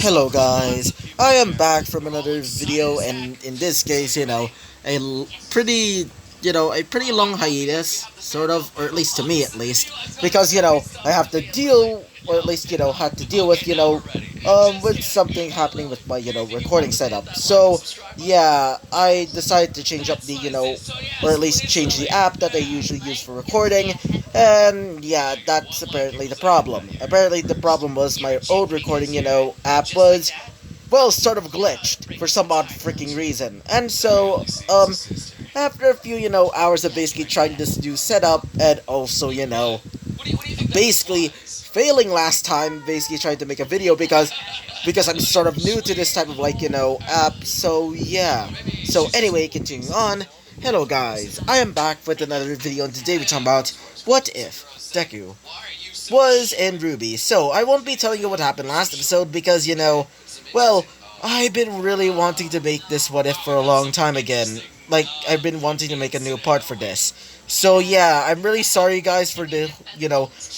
Hello guys, I am back from another video, and in this case, pretty, a pretty long hiatus, sort of, or at least to me at least, because, I have to deal, or at least, had to deal with, with something happening with my, recording setup. So, yeah, I decided to change up the, or at least change the app that I usually use for recording, and yeah, that's apparently the problem. Apparently, the problem was my old recording, app was, well, sort of glitched for some odd freaking reason. And so, after a few, hours of basically trying this new setup, and also, basically failing last time, basically trying to make a video because I'm sort of new to this type of app. So yeah. So anyway, continuing on. Hello guys, I am back with another video, and today we're talking about what if Deku was in RWBY. So I won't be telling you what happened last episode because well, I've been really wanting to make this what if for a long time again. Like, I've been wanting to make a new part for this. So yeah, I'm really sorry guys for the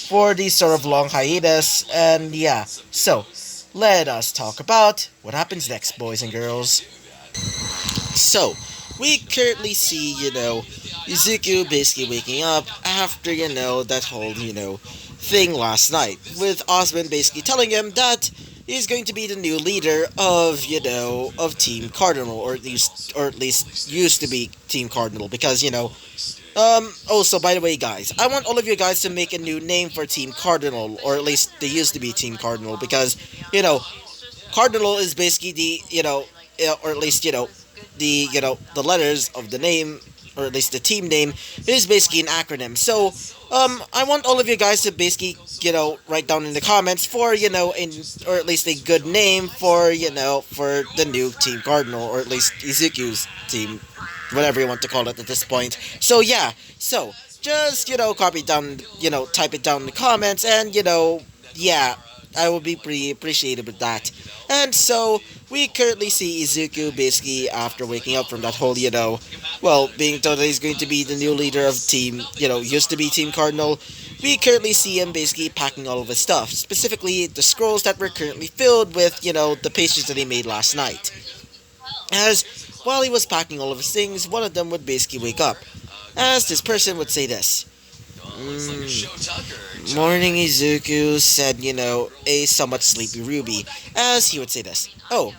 for the sort of long hiatus, and yeah. So let us talk about what happens next, boys and girls. So, we currently see, Izuku basically waking up after, that whole, thing last night, with Osmond basically telling him that he's going to be the new leader of, of Team Cardinal, or at least used to be Team Cardinal, because, also, by the way, guys, I want all of you guys to make a new name for Team Cardinal, or at least they used to be Team Cardinal, because, Cardinal is basically the, or at least, the letters of the name, or at least the team name, is basically an acronym. So, I want all of you guys to basically, write down in the comments for, or at least a good name for, for the new Team Cardinal, or at least Izuku's team, whatever you want to call it at this point. So, yeah, so, just, copy it down, type it down in the comments, and, yeah, I will be pretty appreciative with that. And so, we currently see Izuku basically after waking up from that whole, well, being told that he's going to be the new leader of team, used to be Team Cardinal. We currently see him basically packing all of his stuff, specifically the scrolls that were currently filled with, the pastries that he made last night. As while he was packing all of his things, one of them would basically wake up, as this person would say this. Morning, Izuku, said, a somewhat sleepy Ruby, as he would say this. Oh,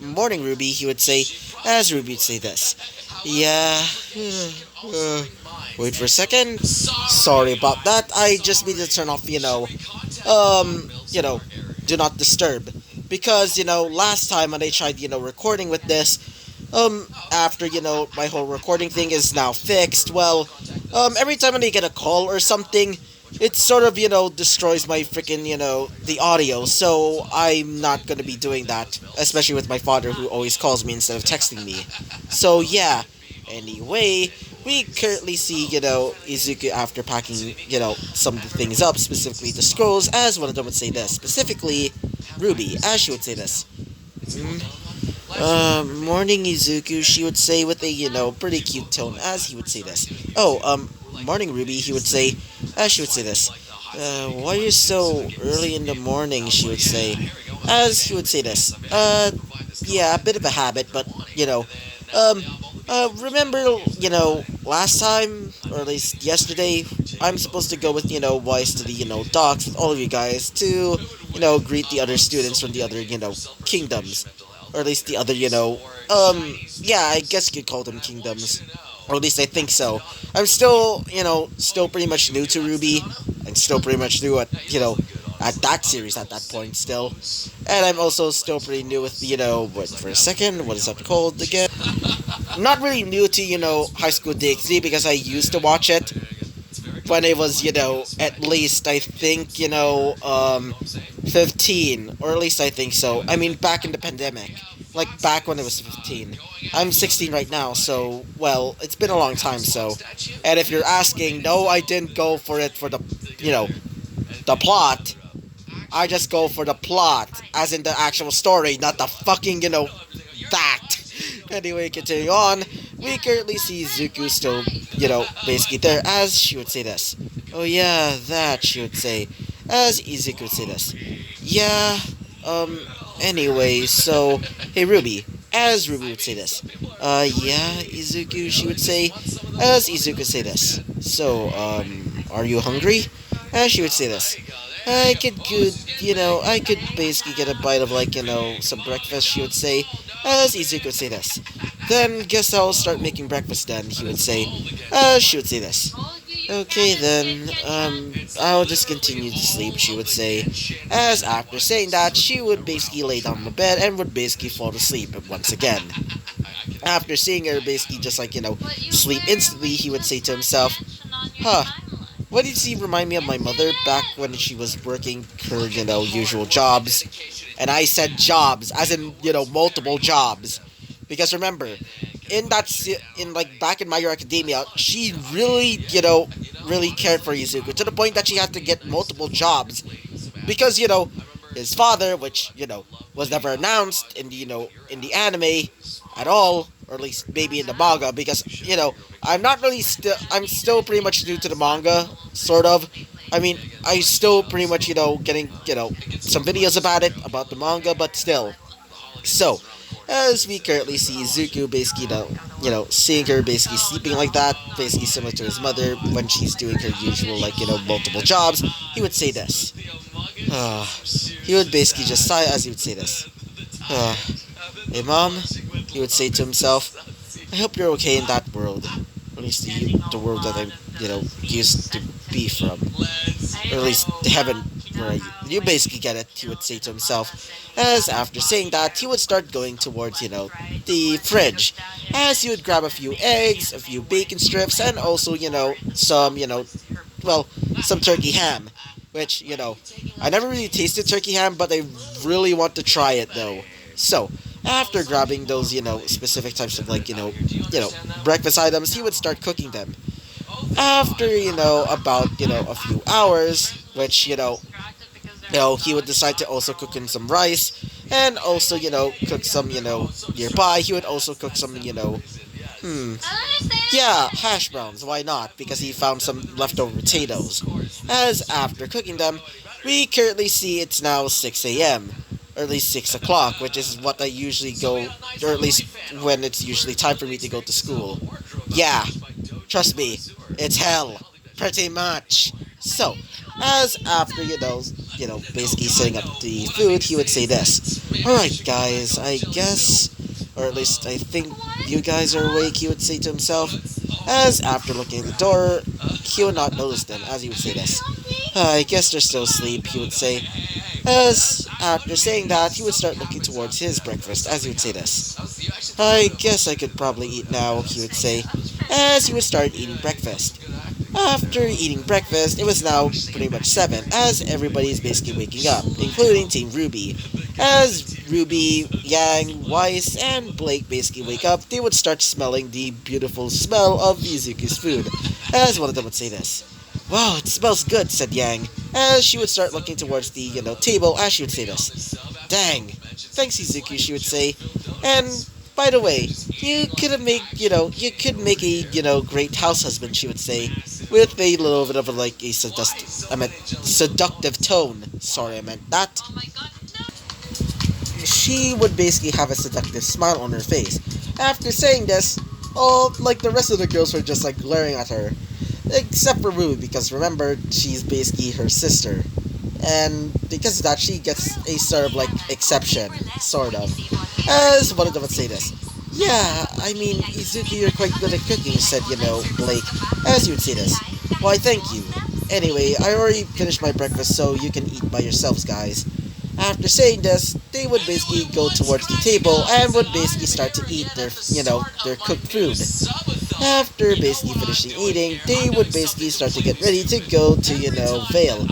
morning, Ruby, he would say, as Ruby would say this. Yeah, wait for a second. Sorry about that, I just need to turn off, do not disturb. Because, last time when I tried, recording with this, after, my whole recording thing is now fixed, well, every time when I get a call or something, it sort of, destroys my freaking, the audio, so I'm not gonna be doing that, especially with my father who always calls me instead of texting me. So, yeah, anyway, we currently see, Izuku after packing, some of the things up, specifically the scrolls, as one of them would say this, specifically Ruby, as she would say this. Morning, Izuku, she would say with a, pretty cute tone, as he would say this. Oh, morning, Ruby, he would say, as she would say this. Why are you so early in the morning, she would say, as he would say this. Yeah, a bit of a habit, but, remember, last time, or at least yesterday, I'm supposed to go with, Wise to the, docks with all of you guys to, greet the other students from the other, kingdoms. Or at least the other, yeah, I guess you could call them kingdoms. Or at least I think so. I'm still, still pretty much new to RWBY. I'm still pretty much new at, at that series at that point still. And I'm also still pretty new with, wait for a second, what is that called again? I'm not really new to, High School DxD because I used to watch it when I was, at least I think, 15, or at least I think so. I mean, back in the pandemic, like back when I was 15. I'm 16 right now, so, well, it's been a long time, so. And if you're asking, no, I didn't go for it for the, the plot. I just go for the plot, as in the actual story, not the fucking, fact. Anyway, continuing on, we currently see Zuku still, basically there, as she would say this. Oh yeah, that, she would say, as Izuku would say this. Yeah, Anyway, so, hey Ruby, as Ruby would say this. Yeah, Izuku, she would say, as Izuku would say this. So, are you hungry? As she would say this. I could basically get a bite of, like, some breakfast, she would say, as Izuku would say this. Then, guess I'll start making breakfast then, he would say, as she would say this. Okay then, I'll just continue to sleep, she would say, as after saying that, she would basically lay down on the bed and would basically fall asleep once again. After seeing her basically just like, sleep instantly, he would say to himself, huh, why did she remind me of my mother back when she was working her, usual jobs? And I said jobs, as in, multiple jobs. Because remember, in like back in My Hero Academia, she really, really cared for Izuku to the point that she had to get multiple jobs because his father, which was never announced in the in the anime at all, or at least maybe in the manga, because I'm still pretty much new to the manga, sort of. I mean, I still pretty much getting some videos about the manga, but still. So, as we currently see Zuko basically, seeing her basically sleeping like that, basically similar to his mother when she's doing her usual, like, multiple jobs, he would say this. He would basically just sigh as he would say this. Hey, Mom, he would say to himself, I hope you're okay in that world. At least the world that I'm, used to be from. Or at least heaven, where you basically get it, he would say to himself. As after saying that, he would start going towards, the fridge. As he would grab a few eggs, a few bacon strips, and also, some, some turkey ham. Which, I never really tasted turkey ham, but I really want to try it though. So, after grabbing those, specific types of, like, breakfast items, he would start cooking them. After, about, a few hours, which, he would decide to also cook in some rice, and also, cook some, nearby. He would also cook some, yeah, hash browns, why not? Because he found some leftover potatoes. As after cooking them, we currently see it's now 6 a.m., or at least 6 o'clock, which is what I usually go, or at least when it's usually time for me to go to school. Yeah, trust me, it's hell, pretty much. So, as after, basically setting up the food, he would say this. Alright guys, I guess, or at least I think you guys are awake, he would say to himself. As after looking at the door, he would not notice them, as he would say this. I guess they're still asleep, he would say. As after saying that, he would start looking towards his breakfast, as he would say this. I guess I could probably eat now, he would say, as he would start eating breakfast. After eating breakfast, it was now pretty much 7, as everybody is basically waking up, including Team RWBY. As RWBY, Yang, Weiss, and Blake basically wake up, they would start smelling the beautiful smell of Izuku's food, as one of them would say this. Wow, it smells good, said Yang, as she would start looking towards the, table, as she would say this. Dang, thanks Izuku, she would say, and by the way, you could make a, great house husband, she would say, with a little bit of a seductive tone. Sorry, I meant that. She would basically have a seductive smile on her face. After saying this, all, like, the rest of the girls were just, like, glaring at her. Except for Rue, because remember, she's basically her sister. And because of that, she gets a sort of, like, exception, sort of. As one of them would say this. Yeah, I mean, Izuki, you're quite good at cooking, said, Blake, as you would say this. Why, thank you. Anyway, I already finished my breakfast, so you can eat by yourselves, guys. After saying this, they would basically go towards the table and would basically start to eat their, their cooked food. After basically finishing eating, they would basically start to get ready to go to, Vale.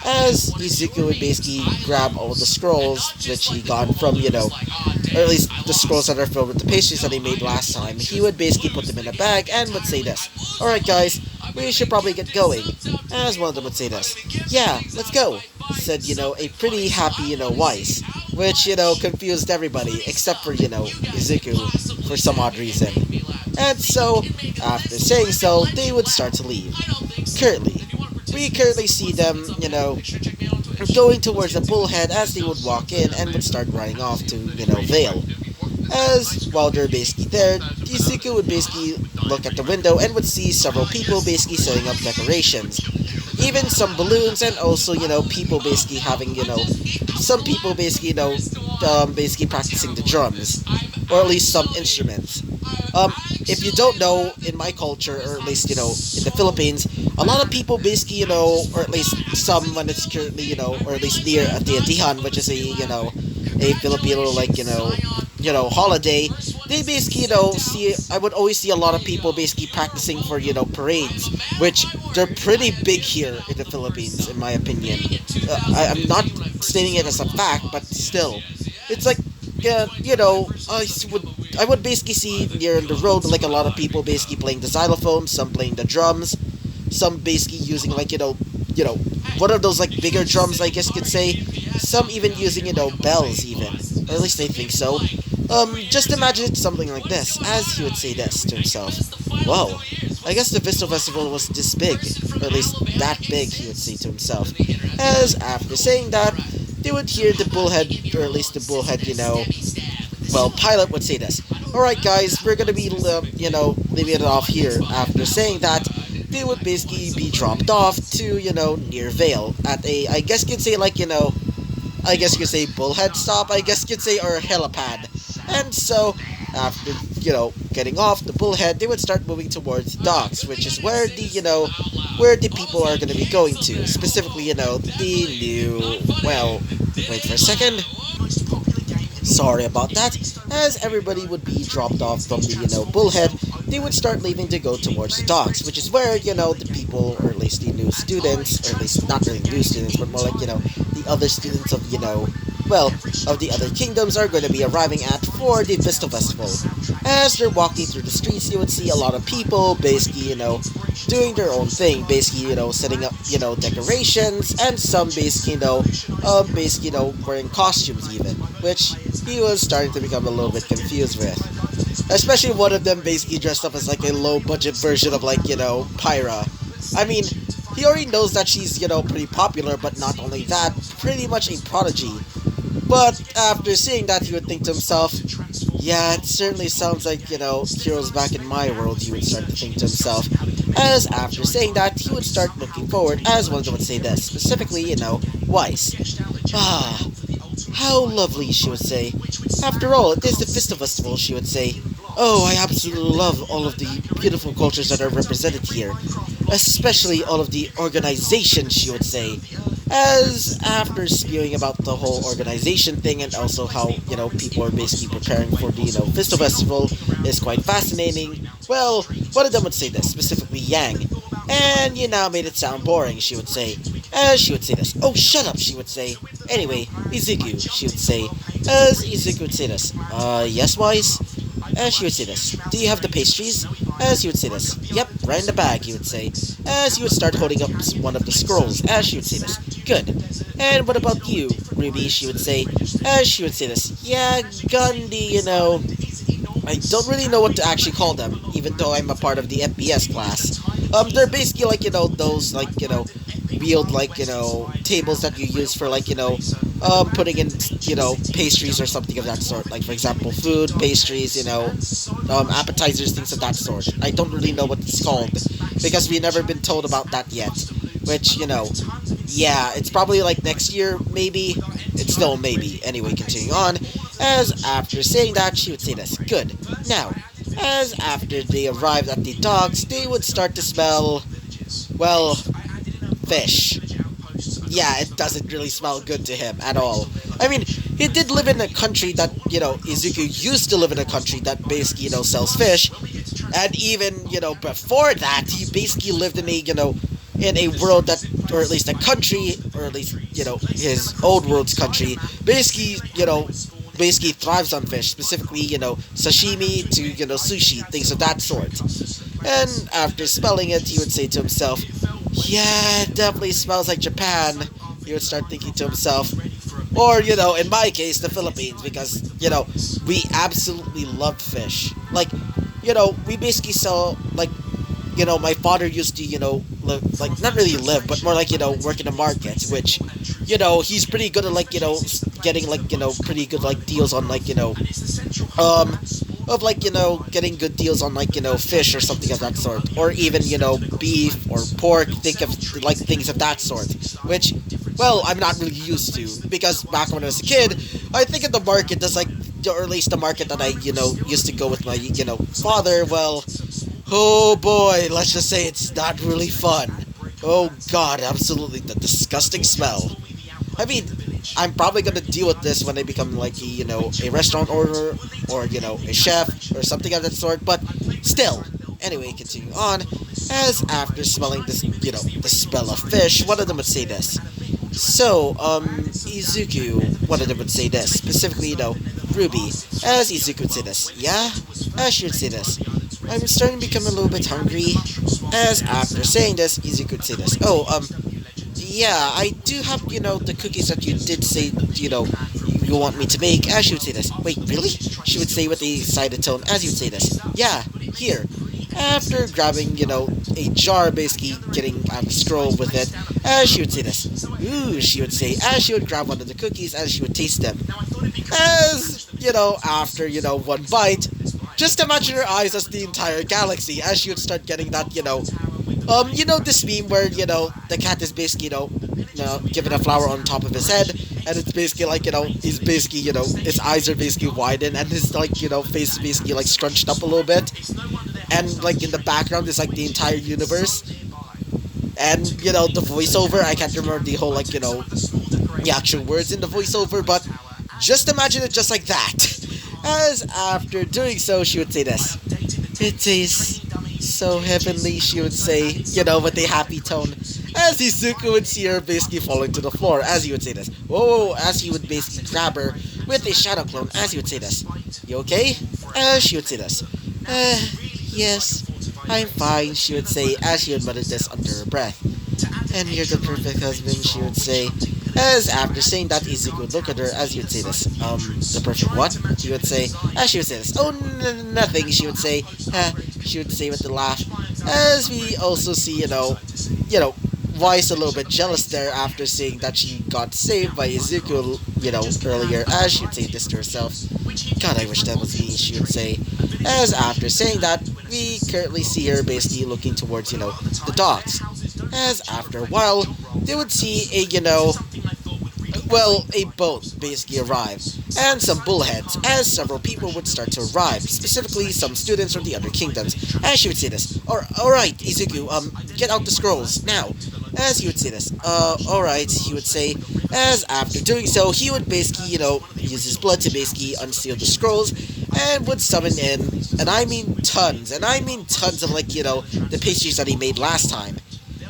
As Izuku would basically grab all the scrolls which he got from, or at least the scrolls that are filled with the pastries that he made last time, he would basically put them in a bag and would say this. Alright guys, we should probably get going. As one of them would say this. Yeah, let's go, said, a pretty happy, Weiss, which, confused everybody except for, Izuku, for some odd reason. And so, after saying so, they would start to leave. We currently see them, going towards the bullhead as they would walk in and would start riding off to, Vale. As while they're basically there, Izuku would basically look at the window and would see several people basically setting up decorations. Even some balloons and also, people basically having, some people basically, basically practicing the drums. Or at least some instruments. If you don't know, in my culture, or at least, in the Philippines, a lot of people basically, or at least some when it's currently, or at least near Atiatihan, which is a Filipino, like, holiday, they basically, I would always see a lot of people basically practicing for, parades, which they're pretty big here in the Philippines, in my opinion. I'm not stating it as a fact, but still. It's like, yeah, I would basically see near the road, like, a lot of people basically playing the xylophone, some playing the drums, some basically using, like, one of those, like, bigger drums, I guess you could say, some even using, bells even, or at least I think so. Just imagine something like this, as he would say this to himself. Whoa, I guess the Vistal Festival was this big, or at least that big, he would say to himself. As after saying that, they would hear the bullhead, or at least the bullhead, well, pilot would say this. Alright guys, we're gonna be, leaving it off here. After saying that, they would basically be dropped off to, near Vale, at a, I guess you could say, like, I guess you could say bullhead stop, I guess you could say, or helipad. And so, after, getting off the bullhead, they would start moving towards the docks, which is where the, where the people are going to be going to. Specifically, the new, well, wait for a second. Sorry about that. As everybody would be dropped off from the, bullhead, they would start leaving to go towards the docks, which is where, the people, or at least the new students, or at least not really new students, but more like, the other students of, well, of the other kingdoms are going to be arriving at for the Vistal Festival. As they're walking through the streets, you would see a lot of people basically, doing their own thing, basically, setting up, decorations, and some basically, wearing costumes even, which he was starting to become a little bit confused with. Especially one of them basically dressed up as like a low-budget version of, like, Pyra. I mean, he already knows that she's, pretty popular, but not only that, pretty much a prodigy. But after seeing that, he would think to himself, yeah, it certainly sounds like, heroes back in my world, he would start to think to himself. As after saying that, he would start looking forward, as one of them would say this, specifically, Weiss. Ah, how lovely, she would say. After all, it is the Vistal Festival, she would say. Oh, I absolutely love all of the beautiful cultures that are represented here. Especially all of the organization, she would say. As after spewing about the whole organization thing and also how, people are basically preparing for the, Vistal Festival is quite fascinating, well, one of them would say this, specifically Yang. And you now made it sound boring, she would say. As she would say this. Oh, shut up, she would say. Anyway, Izuku, she would say. As Izuku would say this. Yes, Wise? As she would say this. Do you have the pastries? As he would say this. Yep, right in the bag, he would say. As he would start holding up one of the scrolls. As she would say this. Good. And what about you, RWBY, she would say. As she would say this. Yeah, Gandhi, I don't really know what to actually call them, even though I'm a part of the FPS class. They're basically like, those, like, wheeled, like, tables that you use for, like, putting in, pastries or something of that sort. Like, for example, food, pastries, appetizers, things of that sort. I don't really know what it's called, because we've never been told about that yet. Which, yeah, it's probably, like, next year, maybe. It's still maybe. Anyway, continuing on. As after saying that, she would say this. Good. Now, as after they arrived at the docks, they would start to smell, well, fish. Yeah, it doesn't really smell good to him at all. I mean, he did live in a country that, Izuku used to live in a country that basically, sells fish. And even, before that, he basically lived in a, in a world that, or at least a country, or at least, his old world's country, basically, basically thrives on fish, specifically, sashimi to, sushi, things of that sort. And after smelling it, he would say to himself, yeah, it definitely smells like Japan, he would start thinking to himself. Or, in my case, the Philippines, because, we absolutely love fish. Like, we basically sell, like, my father used to, like not really live, but more like work in the market, which he's pretty good at like getting like pretty good like deals on like um of like getting good deals on like fish or something of that sort, or even beef or pork. Think of like things of that sort, which well I'm not really used to because back when I was a kid, I think in the market that's like or at least the market that I used to go with my father. Well, oh boy, let's just say it's not really fun. Oh god, absolutely the disgusting smell. I mean, I'm probably gonna deal with this when I become like a restaurant owner or a chef or something of that sort. But still, anyway, continue on. As after smelling this, the smell of fish, one of them would say this. So, Izuku, one of them would say this specifically, Ruby. As Izuku would say this, yeah. As she would say this, I'm starting to become a little bit hungry. As after saying this, Izuku would say this. Oh, yeah, I do have, the cookies that you did say, you want me to make. As she would say this. Wait, really? She would say with a excited tone as you would say this. Yeah, here. After grabbing, a jar, basically getting a scroll with it, as she would say this. Ooh, she would say, as she would grab one of the cookies, as she would taste them. As, after, one bite, just imagine her eyes as the entire galaxy, as she would start getting that, this meme where, the cat is basically, given a flower on top of his head, and it's basically like, he's basically, his eyes are basically widened, and his, like, face is basically, like, scrunched up a little bit, and, like, in the background is, like, the entire universe, and, the voiceover, I can't remember the whole, like, the actual words in the voiceover, but just imagine it just like that. As after doing so, she would say this. It tastes so heavenly, she would say, with a happy tone. As Izuku would see her basically falling to the floor, as he would say this. Whoa, as he would basically grab her with a shadow clone, as he would say this. You okay? As she would say this. Yes, I'm fine, she would say, as she would mutter this under her breath. And you're the perfect husband, she would say. As after saying that, Izuku would look at her as he would say this. The perfect what? She would say, as she would say this. Oh, nothing, she would say. She would say with a laugh. As we also see, Weiss a little bit jealous there after seeing that she got saved by Izuku, earlier, as she would say this to herself. God, I wish that was me, she would say. As after saying that, we currently see her basically looking towards, the docks. As after a while, they would see a boat basically arrive, and some bullheads, as several people would start to arrive, specifically some students from the other kingdoms, as she would say this. Alright, Izuku, get out the scrolls, now. As he would say this. Alright, he would say, as after doing so, he would basically, use his blood to basically unseal the scrolls, and would summon in, and I mean tons of, like, the pastries that he made last time.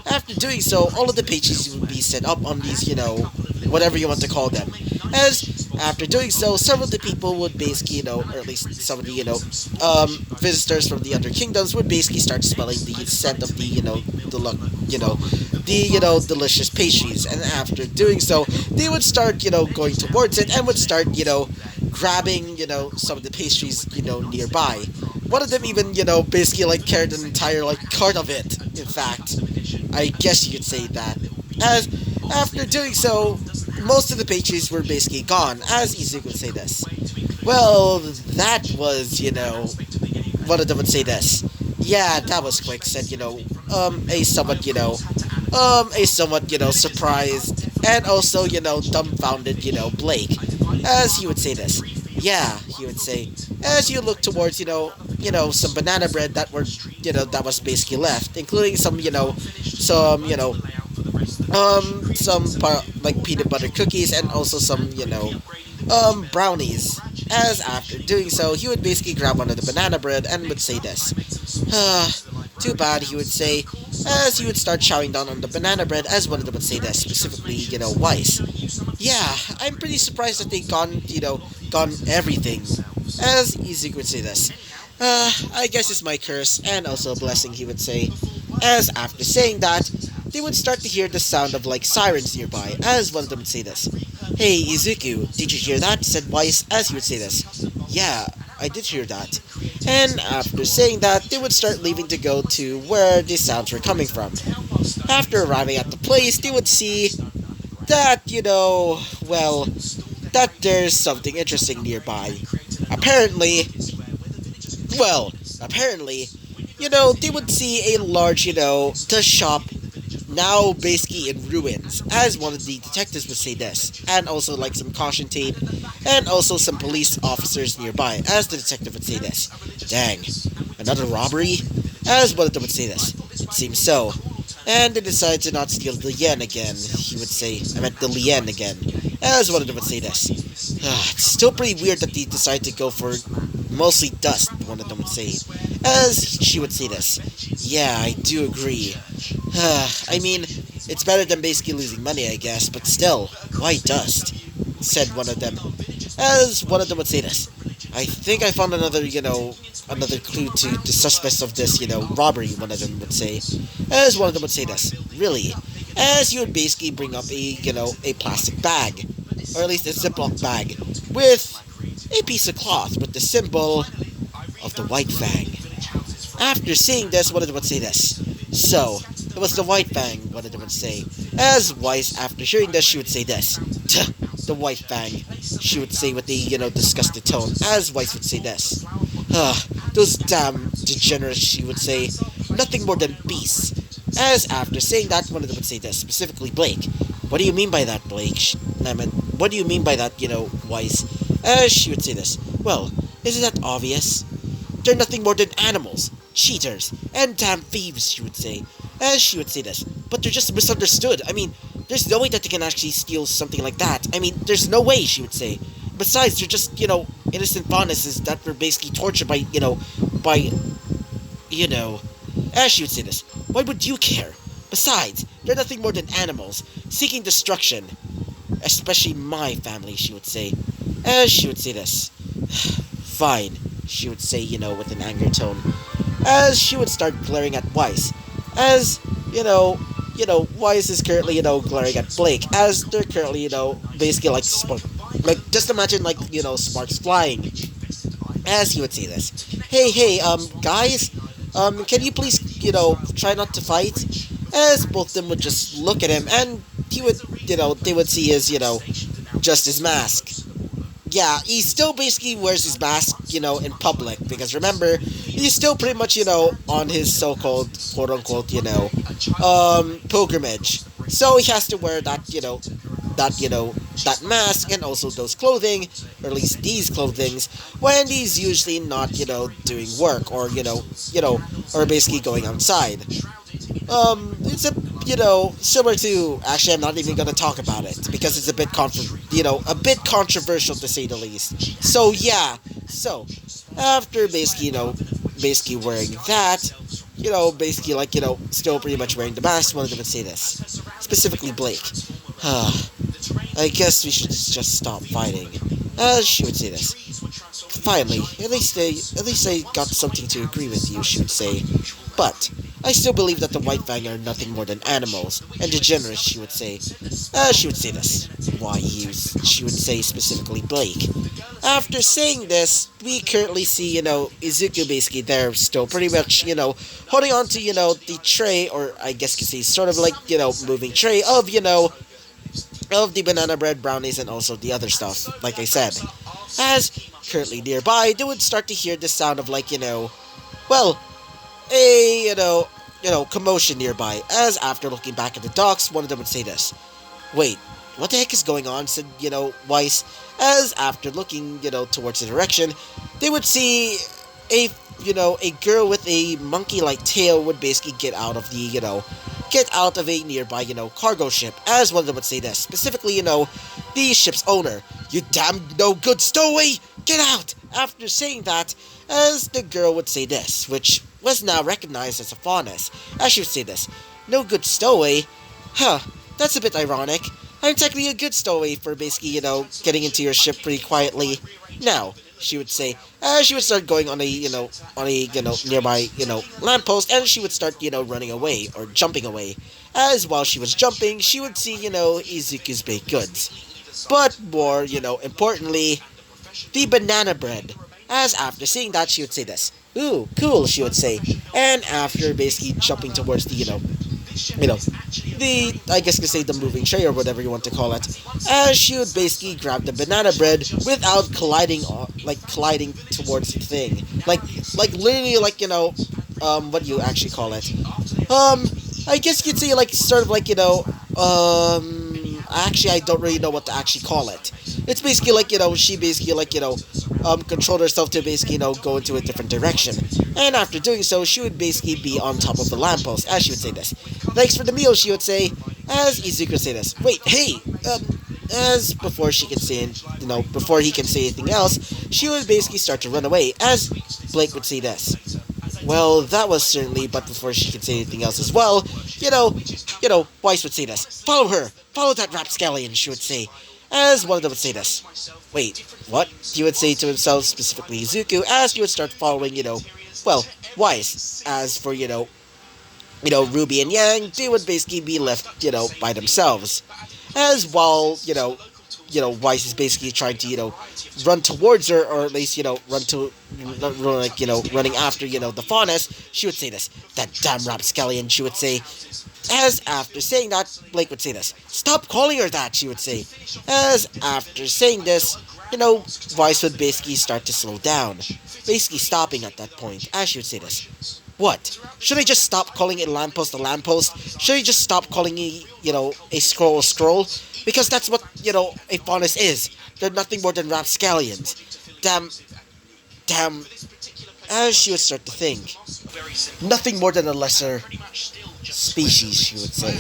After doing so, all of the pages would be set up on these, whatever you want to call them. As after doing so, several of the people would basically, or at least some of the, visitors from the other kingdoms would basically start smelling the scent of the, delicious pastries. And after doing so, they would start, going towards it and would start, grabbing, some of the pastries, nearby. One of them even, basically, like, carried an entire, like, cart of it, in fact. I guess you could say that. As after doing so, most of the pastries were basically gone, as Izuku would say this. Well, that was, one of them would say this. Yeah, that was quick, said, a somewhat, surprised, and also, dumbfounded, Blake, as he would say this. Yeah, he would say, as you look towards, some banana bread that were, that was basically left, including some, like peanut butter cookies and also some, brownies. As after doing so, he would basically grab one of the banana bread and would say this. Too bad, he would say, as he would start chowing down on the banana bread, as one of them would say this, specifically, Weiss. Yeah, I'm pretty surprised that they gone everything. As Izuku would say this. I guess it's my curse, and also a blessing, he would say. As after saying that, they would start to hear the sound of, like, sirens nearby, as one of them would say this. Hey, Izuku, did you hear that? Said Weiss, as he would say this. Yeah, I did hear that. And after saying that, they would start leaving to go to where the sounds were coming from. After arriving at the place, they would see that, well, that there's something interesting nearby. Apparently, well, apparently, they would see a large, the shop now basically in ruins, as one of the detectives would say this, and also like some caution tape, and also some police officers nearby, as the detective would say this. Dang, another robbery? As one of them would say this. It seems so. And they decide to not steal the yen again, he would say. I meant the lien again. As one of them would say this. It's still pretty weird that they decide to go for mostly dust, one of them would say. As she would say this. Yeah, I do agree. I mean, it's better than basically losing money, I guess, but still, why dust? Said one of them. As one of them would say this. I think I found another clue to the suspects of this, robbery, one of them would say. As one of them would say this. Really? As you would basically bring up a plastic bag, or at least a Ziploc bag, with a piece of cloth with the symbol of the White Fang. After seeing this, one of them would say this. So, it was the White Fang, one of them would say. As Weiss, after hearing this, she would say this. Tuh, the White Fang, she would say with a, disgusted tone, as Weiss would say this. Those damn degenerates, she would say. Nothing more than beasts. As after saying that, one of them would say this, specifically Blake. What do you mean by that, Blake? I mean, what do you mean by that, Weiss? As she would say this. Well, isn't that obvious? They're nothing more than animals, cheaters, and damn thieves, she would say. As she would say this. But they're just misunderstood. I mean, there's no way that they can actually steal something like that. I mean, there's no way, she would say. Besides, they're just, innocent fondnesses that were basically tortured by, as she would say this. Why would you care? Besides, they're nothing more than animals, seeking destruction. Especially my family, she would say. As she would say this. Fine, she would say, with an angry tone. As she would start glaring at Weiss. As, Weiss is currently, glaring at Blake. As they're currently, basically like just imagine sparks flying. As he would say this. Hey, guys, can you please, try not to fight? As both of them would just look at him, and he would, they would see his, just his mask. Yeah, he still basically wears his mask, in public, because remember, he's still pretty much, on his so-called, quote-unquote, pilgrimage. So he has to wear that, that mask and also those clothing, or at least these clothings, when he's usually not, doing work, or, or basically going outside. It's similar to, actually I'm not even gonna talk about it, because it's a bit a bit controversial to say the least. So yeah, after basically, basically wearing that, basically still pretty much wearing the mask, one of them would say this. Specifically Blake. I guess we should just stop fighting. She would say this. Finally, at least I got something to agree with you, she would say. But I still believe that the White Fang are nothing more than animals, and degenerates, she would say. She would say this. Why she would say specifically Blake. After saying this, we currently see, Izuku basically there still pretty much, holding on to, the tray, or I guess you could say sort of like, moving tray of, of the banana bread, brownies, and also the other stuff, like I said. As currently nearby, they would start to hear the sound of well, a, commotion nearby, as after looking back at the docks, one of them would say this. Wait, what the heck is going on, said, Weiss, as after looking, towards the direction, they would see a girl with a monkey-like tail would basically get out of a nearby, cargo ship, as one of them would say this, specifically, the ship's owner. You damn no good stowaway! Get out! After saying that, as the girl would say this, which was now recognized as a fondness, as she would say this. No good stowaway? Huh, that's a bit ironic. I'm technically a good stowaway for basically, getting into your ship pretty quietly. Now, she would say, as she would start going on a nearby, lamppost, and she would start, running away, or jumping away. As while she was jumping, she would see, Izuku's baked goods. But more, importantly, the banana bread. As after seeing that, she would say this. Ooh, cool, she would say. And after basically jumping towards the, the, I guess you could say the moving tray or whatever you want to call it, as she would basically grab the banana bread without colliding, colliding towards the thing. Like literally, what do you actually call it? I guess you'd say, sort of actually, I don't really know what to actually call it. It's basically she basically controlled herself to basically go into a different direction. And after doing so, she would basically be on top of the lamppost, as she would say this. Thanks for the meal, she would say, as Izuku would say this. Wait, hey, as before she can say, before he can say anything else, she would basically start to run away, as Blake would say this. Well, that was certainly, but before she could say anything else as well, Weiss would say this. Follow her! Follow that rapscallion, she would say. As one of them would say this. Wait, what? He would say to himself, specifically Izuku, as he would start following, Weiss. As for, Ruby and Yang, they would basically be left, by themselves. As while, Weiss is basically trying to, run towards her, or at least, running after, the faunus, she would say this. That damn rapscallion, she would say. As after saying that, Blake would say this. Stop calling her that, she would say. As after saying this, Weiss would basically start to slow down. Basically stopping at that point, as she would say this. What? Should I just stop calling it a lamppost? Should I just stop calling it, a scroll? Because that's what, a faunus is. They're nothing more than rapscallions. Damn. As she would start to think. Nothing more than a lesser species, she would say.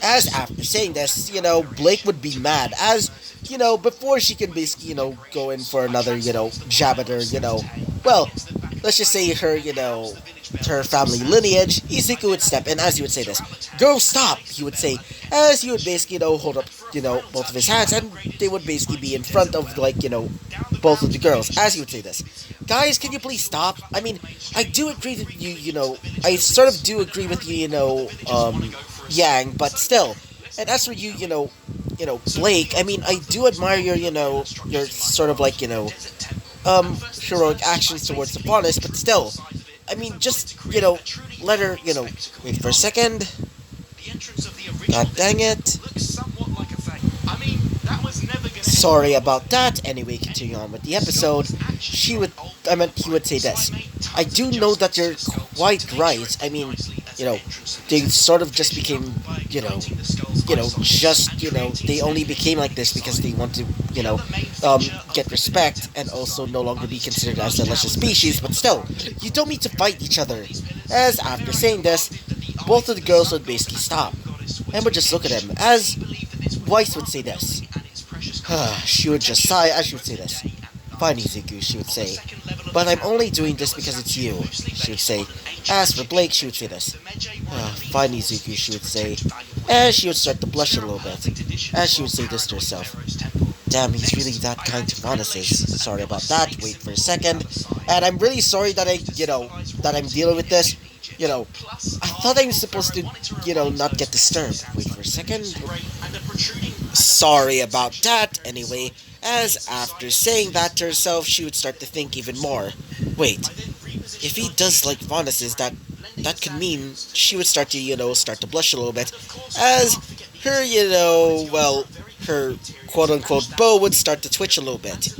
As after saying this, Blake would be mad. As, before she can basically, go in for another, jab at her, well, let's just say her, her family lineage, Izuku would step in as he would say this. Girl, stop, he would say, as he would basically, hold up, both of his hands, and they would basically be in front of, both of the girls, as he would say this. Guys, can you please stop? I mean, I do agree with you, I sort of do agree with you, Yang, but still. And as for you, Blake, I mean, I do admire your, your sort of heroic actions towards the faunus, but still, I mean, just, let her, wait for a second. God dang it. Sorry about that. Anyway, continuing on with the episode, he would say this. I do know that you're quite right. I mean, they sort of just became, they only became like this because they want to, get respect and also no longer be considered as a lesser species, but still, you don't need to fight each other. As after saying this, both of the girls would basically stop and would just look at him, as Weiss would say this. She would just sigh as she would say this. Fine, Izuku, she would say. But I'm only doing this because it's you, she would say. As for Blake, she would say this. Fine, Izuku, she would say. As she would start to blush a little bit. As she would say this to herself. Damn, he's really that kind to fanuses. Sorry about that, wait for a second. And I'm really sorry that that I'm dealing with this. I thought I was supposed to, not get disturbed. Wait for a second. Sorry about that, anyway. As after saying that to herself, she would start to think even more. Wait, if he does like fanuses, that could mean she would start to blush a little bit, as her, her quote-unquote bow would start to twitch a little bit.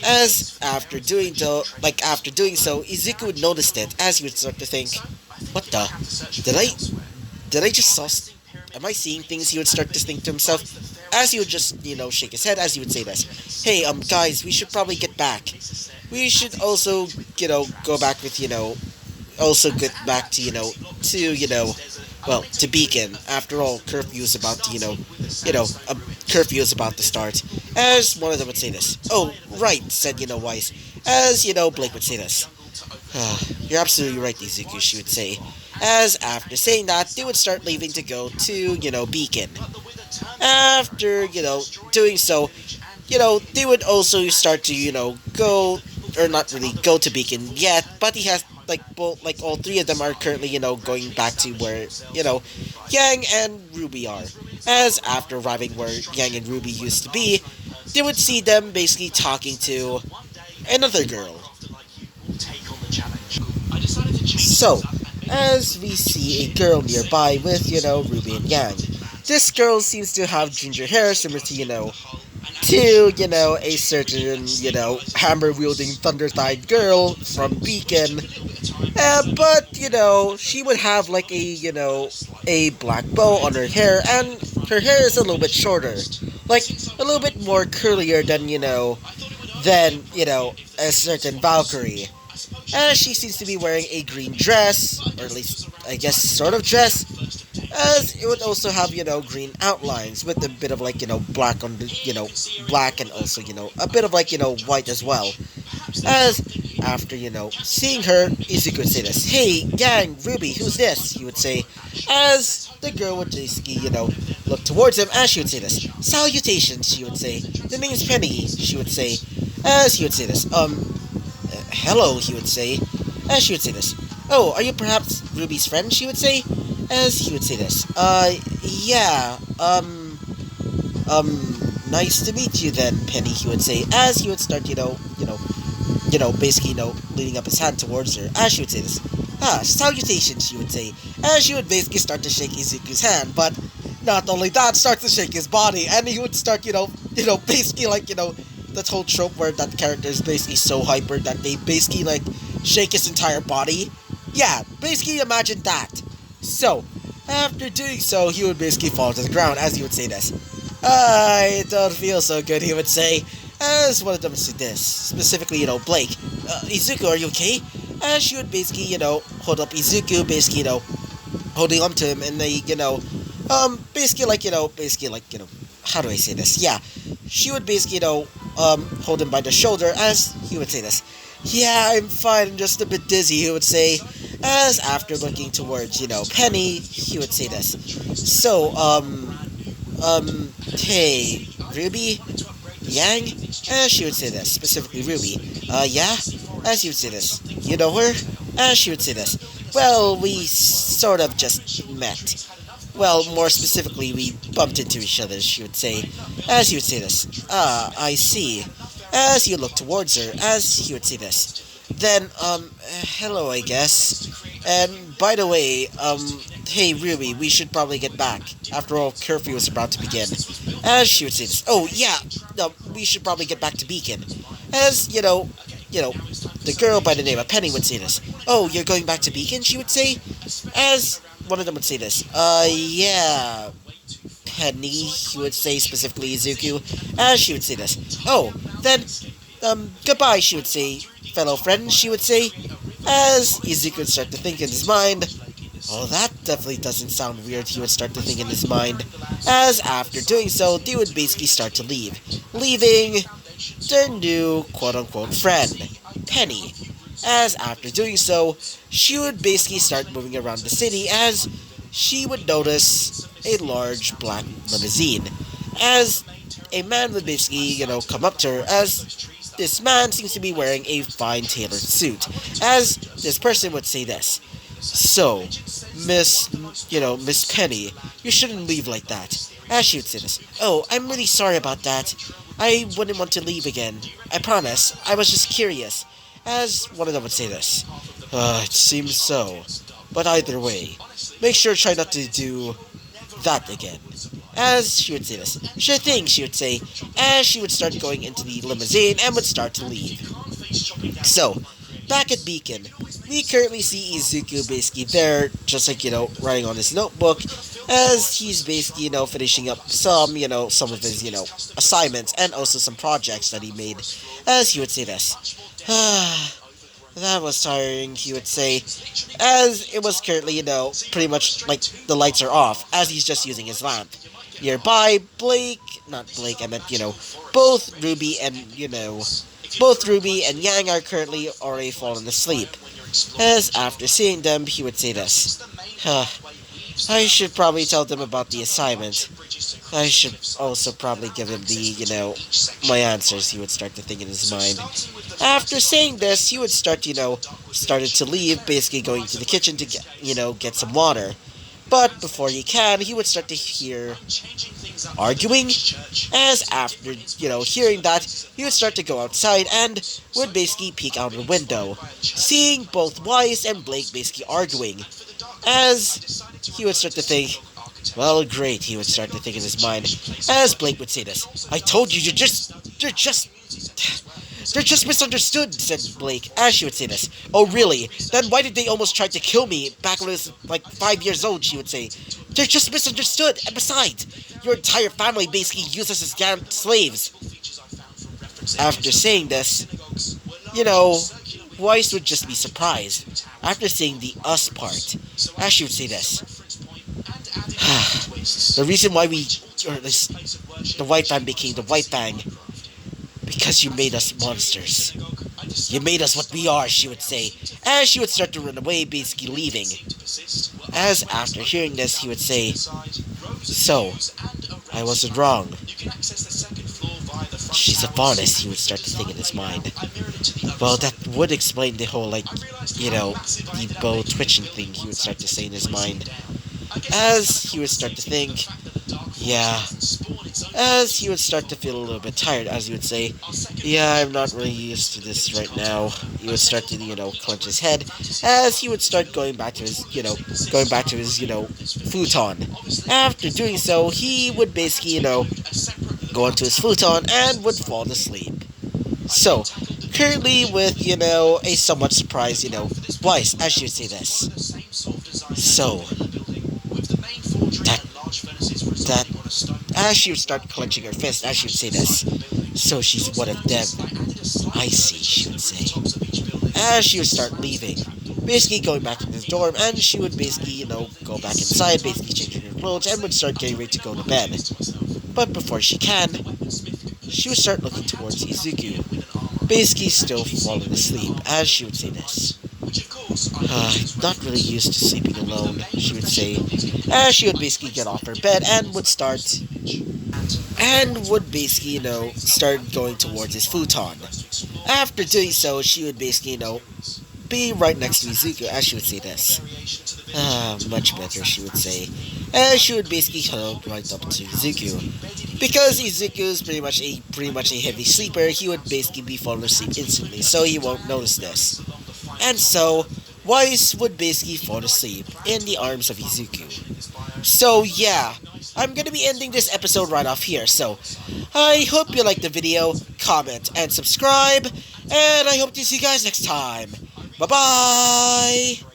As after doing so, Izuku would notice it, as he would start to think, what the? Did I just saw... Am I seeing things? He would start to think to himself, as he would just, shake his head, as he would say this. Hey, guys, we should probably get back. We should also, go back with, also get back to, to Beacon. After all, curfew is about to, curfew is about to start. As one of them would say this. Oh, right, said, Weiss. As, Blake would say this. You're absolutely right, Izuku, she would say. As after saying that, they would start leaving to go to, Beacon. After, doing so, they would also start to, go, or not really go to Beacon yet, but he has, all three of them are currently, going back to where, Yang and RWBY are. As after arriving where Yang and RWBY used to be, they would see them basically talking to another girl. So, as we see a girl nearby with, Ruby and Yang. This girl seems to have ginger hair similar to, a certain, hammer wielding thunder tide girl from Beacon. But, she would have like a black bow on her hair, and her hair is a little bit shorter. Like, a little bit more curlier than, a certain Valkyrie. And she seems to be wearing a green dress, or at least, I guess, sort of dress, as it would also have, green outlines with a bit of like, black on the, black and also, a bit of like, white as well. As after, seeing her, Izuku would say this, "Hey, gang, Ruby, who's this?" He would say, as the girl would basically, look towards him, as she would say this, "Salutations," she would say, "the name's Penny," she would say, as he would say this, "Hello," he would say, as she would say this, "Oh, are you perhaps Ruby's friend?" she would say, as he would say this, yeah, nice to meet you then, Penny," he would say, as he would start, basically, leading up his hand towards her, as she would say this, "Ah, salutations," she would say, as she would basically start to shake Izuku's hand, but not only that, start to shake his body, and he would start, basically like, that whole trope where that character is basically so hyper that they basically, like, shake his entire body. Yeah, basically imagine that. So, after doing so, he would basically fall to the ground, as he would say this. "I don't feel so good," he would say, as one of them would say this, specifically, Blake. "Izuku, are you okay?" As she would basically, hold up Izuku, basically, holding on to him, and they, basically, how do I say this? Yeah, she would basically, hold him by the shoulder, as he would say this. "Yeah, I'm fine, I'm just a bit dizzy," he would say, as after looking towards, Penny, he would say this. "So, hey, Ruby? Yang?" As she would say this, specifically Ruby. Yeah?" As he would say this. "You know her?" As she would say this. "Well, we sort of just met. Well, more specifically, we bumped into each other," she would say, as he would say this. "Ah, I see." As he would look towards her, as he would say this. Then, hello, I guess. "And, by the way, hey, Ruby, we should probably get back. After all, curfew is about to begin." As she would say this. "Oh, yeah, no, we should probably get back to Beacon." As, the girl by the name of Penny would say this. "Oh, you're going back to Beacon?" she would say, as one of them would say this. Yeah, Penny," he would say, specifically Izuku, as she would say this. "Oh, then, goodbye," she would say, "fellow friend," she would say, as Izuku would start to think in his mind. "Oh, that definitely doesn't sound weird," he would start to think in his mind, as after doing so, they would basically start to leave, leaving their new quote-unquote friend, Penny. As after doing so, she would basically start moving around the city, as she would notice a large black limousine, as a man would basically, come up to her, as this man seems to be wearing a fine tailored suit, as this person would say this. "So, Miss Penny, you shouldn't leave like that." As she would say this. "Oh, I'm really sorry about that. I wouldn't want to leave again. I promise. I was just curious." As one of them would say this. It seems so. But either way, make sure try not to do that again." As she would say this. "Sure thing," she would say, as she would start going into the limousine and would start to leave. So, back at Beacon, we currently see Izuku basically there, just like, writing on his notebook, as he's basically, finishing up some of his, assignments and also some projects that he made, as he would say this. That was tiring," he would say, as it was currently, pretty much like the lights are off, as he's just using his lamp. Nearby, not Blake, I meant, both Ruby and, both Ruby and Yang are currently already fallen asleep. As after seeing them, he would say this. I should probably tell them about the assignment. I should also probably give him the, my answers," he would start to think in his mind. After saying this, he would start, started to leave, basically going to the kitchen to get some water. But before he can, he would start to hear arguing. As after, hearing that, he would start to go outside and would basically peek out the window, seeing both Wise and Blake basically arguing. As he would start to think, well, great, he would start to think in his mind, as Blake would say this, I told you, they're just misunderstood, said Blake, as she would say this. Oh, really? Then why did they almost try to kill me back when I was, 5 years old, she would say. They're just misunderstood, and besides, your entire family basically used us as damn slaves. After saying this, Weiss would just be surprised after seeing the us part, as she would say this. The reason why the White Fang became the White Fang, because you made us monsters. You made us what we are, she would say, as she would start to run away, basically leaving. As after hearing this, he would say, so, I wasn't wrong. She's a faunus, he would start to think in his mind. Well, that would explain the whole, the bow twitching thing, he would start to say in his mind. As he would start to think, yeah. As he would start to feel a little bit tired, as he would say, yeah, I'm not really used to this right now. He would start to, clench his head, as he would start going back to his, futon. After doing so, he would basically, go onto his futon and would fall asleep. So, currently with, a somewhat surprised, Weiss, as she would say this. So, as she would start clenching her fist, as she would say this. So she's one of them. I see, she would say. As she would start leaving, basically going back to the dorm, and she would basically, go back inside, basically changing her clothes, and would start getting ready to go to bed. But before she can, she would start looking towards Izuku, basically still falling asleep, as she would say this. Not really used to sleeping alone, she would say, as she would basically get off her bed and would basically, start going towards his futon. After doing so, she would basically, be right next to Izuku, as she would say this. Much better, she would say, as she would basically cuddle right up to Izuku. Because Izuku is pretty much a heavy sleeper, he would basically be falling asleep instantly, so he won't notice this. And so, Weiss would basically fall asleep in the arms of Izuku. So yeah, I'm gonna be ending this episode right off here, so I hope you liked the video, comment, and subscribe, and I hope to see you guys next time. Bye-bye!